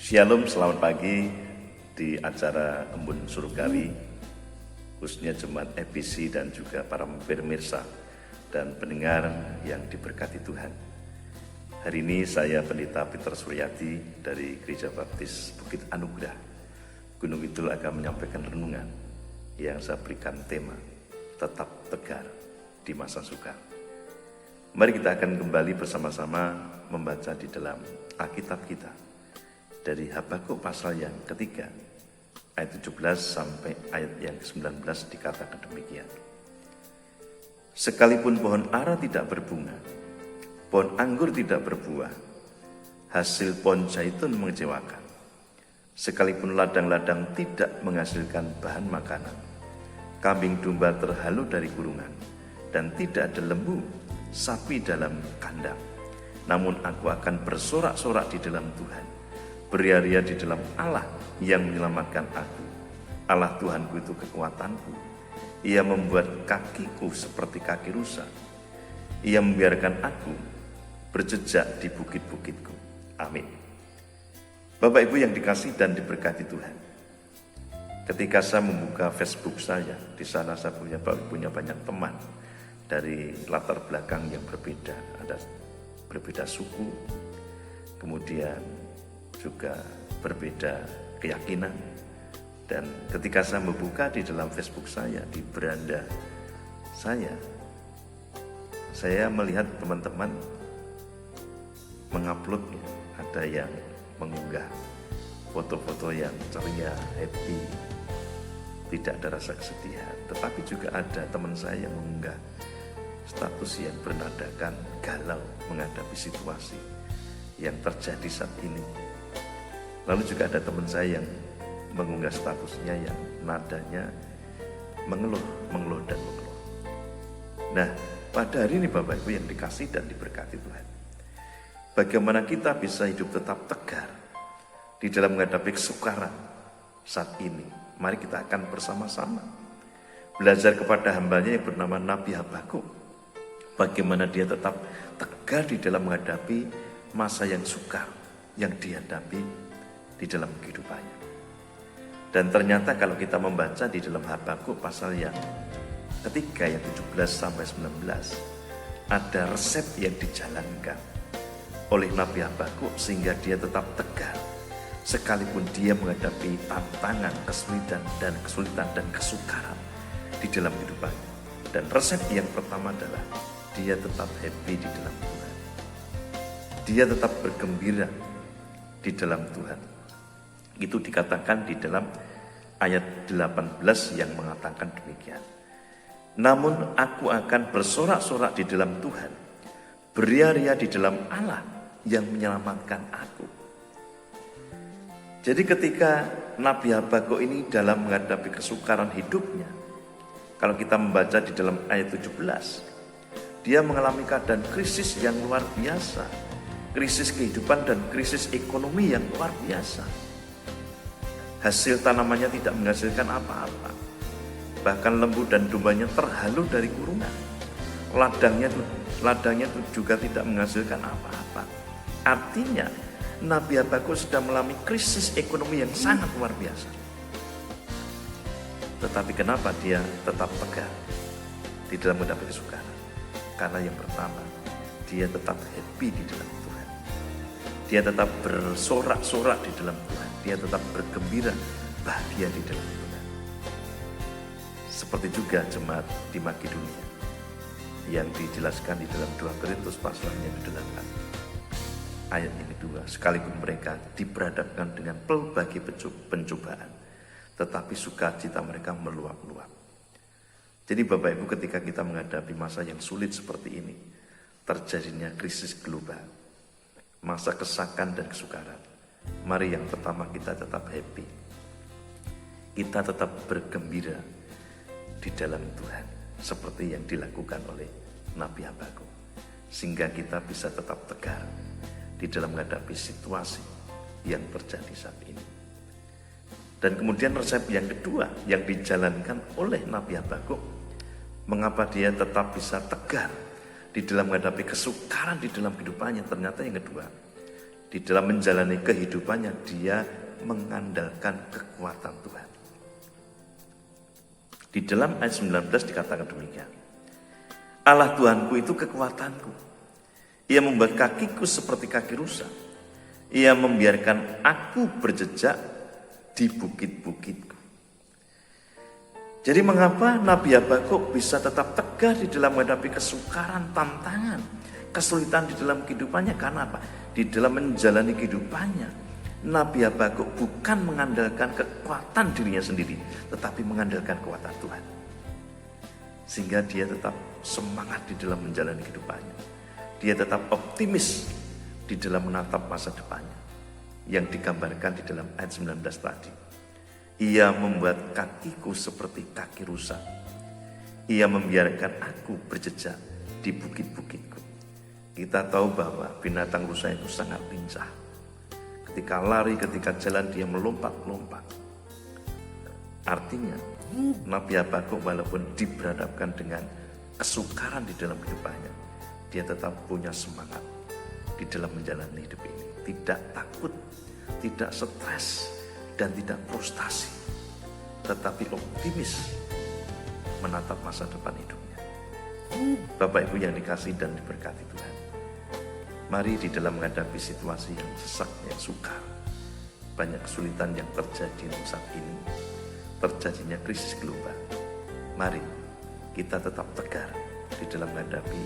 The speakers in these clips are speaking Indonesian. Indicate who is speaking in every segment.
Speaker 1: Shalom, selamat pagi di acara Embun Surgawi, khususnya Jemaat EBC dan juga para pemirsa dan pendengar yang diberkati Tuhan. Hari ini saya Pendeta Peter Suryadi dari Gereja Baptis Bukit Anugerah Gunung Kidul akan menyampaikan renungan yang saya berikan tema tetap tegar di masa sukar. Mari kita akan kembali bersama-sama membaca di dalam Alkitab kita dari Habakuk pasal yang ketiga ayat 17 sampai ayat yang ke-19 dikatakan demikian. Sekalipun pohon ara tidak berbunga, pohon anggur tidak berbuah, hasil pohon zaitun mengecewakan. Sekalipun ladang-ladang tidak menghasilkan bahan makanan, kambing domba terhalu dari kurungan, dan tidak ada lembu sapi dalam kandang. Namun aku akan bersorak-sorak di dalam Tuhan, beria-ria di dalam Allah yang menyelamatkan aku. Allah Tuhanku itu kekuatanku. Ia membuat kakiku seperti kaki rusa. Ia membiarkan aku berjejak di bukit-bukitku. Amin. Bapak Ibu yang dikasih dan diberkati Tuhan, ketika saya membuka Facebook saya, di sana saya punya banyak teman dari latar belakang yang berbeda. Ada berbeda suku, kemudian juga berbeda keyakinan. Dan ketika saya membuka di dalam Facebook saya, di beranda saya melihat teman-teman menguploadnya. Ada yang mengunggah foto-foto yang ceria, happy, tidak ada rasa kesedihan. Tetapi juga ada teman saya yang mengunggah status yang bernadakan galau menghadapi situasi yang terjadi saat ini. Lalu juga ada teman saya yang mengunggah statusnya yang nadanya mengeluh dan mengeluh. Nah, pada hari ini Bapak Ibu yang dikasih dan diberkati Tuhan, bagaimana kita bisa hidup tetap tegar di dalam menghadapi kesukaran saat ini? Mari kita akan bersama-sama belajar kepada hambanya yang bernama Nabi Habakuk, bagaimana dia tetap tegar di dalam menghadapi masa yang sukar yang dihadapi di dalam kehidupannya. Dan ternyata kalau kita membaca di dalam Habakuk pasal yang ketiga yang 17 sampai 19, ada resep yang dijalankan oleh Nabi Habakuk sehingga dia tetap tegar sekalipun dia menghadapi tantangan, kesulitan dan kesukaran di dalam kehidupannya. Dan resep yang pertama adalah dia tetap happy di dalam Tuhan. Dia tetap bergembira di dalam Tuhan. Itu dikatakan di dalam ayat 18 yang mengatakan demikian. Namun aku akan bersorak-sorak di dalam Tuhan, beria-ria di dalam Allah yang menyelamatkan aku. Jadi ketika Nabi Habakuk ini dalam menghadapi kesukaran hidupnya, kalau kita membaca di dalam ayat 17, dia mengalami keadaan krisis yang luar biasa, krisis kehidupan dan krisis ekonomi yang luar biasa. Hasil tanamannya tidak menghasilkan apa-apa. Bahkan lembu dan dombanya terhalu dari kurungan. Ladangnya itu juga tidak menghasilkan apa-apa. Artinya Nabi Habakuk sedang mengalami krisis ekonomi yang sangat luar biasa. Tetapi kenapa dia tetap tegar di dalam menghadapi kesukaran? Karena yang pertama, dia tetap happy di dalam Tuhan. Dia tetap bersorak-sorak di dalam Tuhan. Dia tetap bergembira, bahagia di dalam Tuhan. Seperti juga jemaat di Makedonia yang dijelaskan di dalam 2 Korintus pasal yang ke-8 ayat yang kedua. Sekalipun mereka diperhadapkan dengan pelbagai pencobaan, tetapi sukacita mereka meluap-luap. Jadi Bapak Ibu, ketika kita menghadapi masa yang sulit seperti ini, terjadinya krisis global, masa kesakan dan kesukaran, mari yang pertama kita tetap happy. Kita tetap bergembira di dalam Tuhan, seperti yang dilakukan oleh Nabi Habakuk, sehingga kita bisa tetap tegar di dalam menghadapi situasi yang terjadi saat ini. Dan kemudian resep yang kedua yang dijalankan oleh Nabi Habakuk, mengapa dia tetap bisa tegar di dalam menghadapi kesukaran di dalam kehidupannya, ternyata yang kedua, Di dalam menjalani kehidupannya dia mengandalkan kekuatan Tuhan. Di dalam ayat 19 dikatakan demikian. Allah Tuhanku itu kekuatanku. Ia membuat kakiku seperti kaki rusa. Ia membiarkan aku berjejak di bukit-bukitku. Jadi mengapa Nabi Habakuk bisa tetap tegar di dalam menghadapi kesukaran, tantangan, kesulitan di dalam kehidupannya? Karena apa? Di dalam menjalani kehidupannya, Nabi Habakuk bukan mengandalkan kekuatan dirinya sendiri, tetapi mengandalkan kekuatan Tuhan. Sehingga dia tetap semangat di dalam menjalani kehidupannya. Dia tetap optimis di dalam menatap masa depannya. Yang digambarkan di dalam ayat 19 tadi. Ia membuat kakiku seperti kaki rusa. Ia membiarkan aku berjejak di bukit-bukitku. Kita tahu bahwa binatang rusa itu sangat lincah. Ketika lari, ketika jalan dia melompat-lompat. Artinya Nabi Habakuk walaupun diberhadapkan dengan kesukaran di dalam kehidupannya, dia tetap punya semangat di dalam menjalani hidup ini. Tidak takut, tidak stres, dan tidak frustasi, tetapi optimis menatap masa depan hidupnya. Bapak Ibu yang dikasihi dan diberkati Tuhan, mari di dalam menghadapi situasi yang sesak, yang sukar, banyak kesulitan yang terjadi saat ini, terjadinya krisis global. Mari kita tetap tegar di dalam menghadapi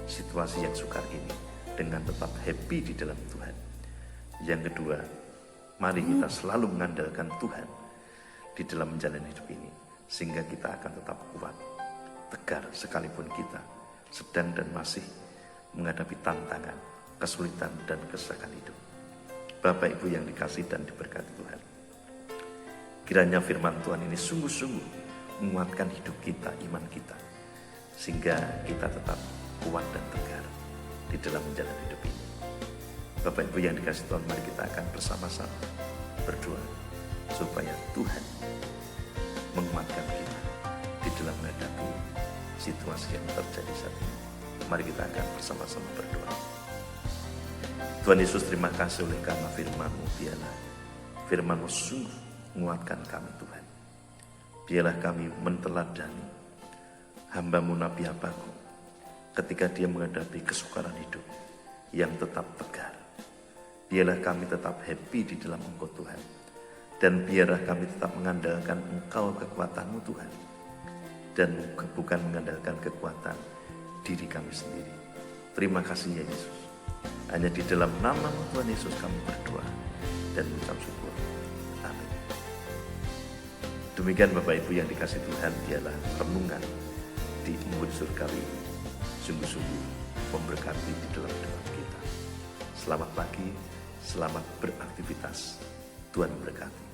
Speaker 1: situasi yang sukar ini dengan tetap happy di dalam Tuhan. Yang kedua, mari kita selalu mengandalkan Tuhan di dalam menjalani hidup ini, sehingga kita akan tetap kuat, tegar sekalipun kita sedang dan masih menghadapi tantangan, kesulitan dan kesesakan hidup. Bapak Ibu yang dikasihi dan diberkati Tuhan, kiranya firman Tuhan ini sungguh-sungguh menguatkan hidup kita, iman kita, sehingga kita tetap kuat dan tegar di dalam menjalani hidup ini. Bapak Ibu yang dikasihi Tuhan, mari kita akan bersama-sama berdoa supaya Tuhan menguatkan kita di dalam menghadapi situasi yang terjadi saat ini. Mari kita akan bersama-sama berdoa. Tuhan Yesus, terima kasih oleh karena firman-Mu. Biarlah firman-Mu sungguh menguatkan kami Tuhan. Biarlah kami menteladani hamba-Mu Nabi Habakuk ketika dia menghadapi kesukaran hidup yang tetap tegar. Biarlah kami tetap happy di dalam Engkau Tuhan. Dan biarlah kami tetap mengandalkan Engkau, kekuatan-Mu Tuhan. Dan bukan mengandalkan kekuatan diri kami sendiri. Terima kasih ya Yesus. Hanya di dalam nama-Mu Tuhan Yesus kami berdoa dan mengucap syukur. Amin. Demikian Bapak Ibu yang dikasihi Tuhan, biarlah renungan di Embun Surgawi ini sungguh-sungguh memberkati di dalam hidup kita. Selamat pagi, selamat beraktivitas. Tuhan memberkati.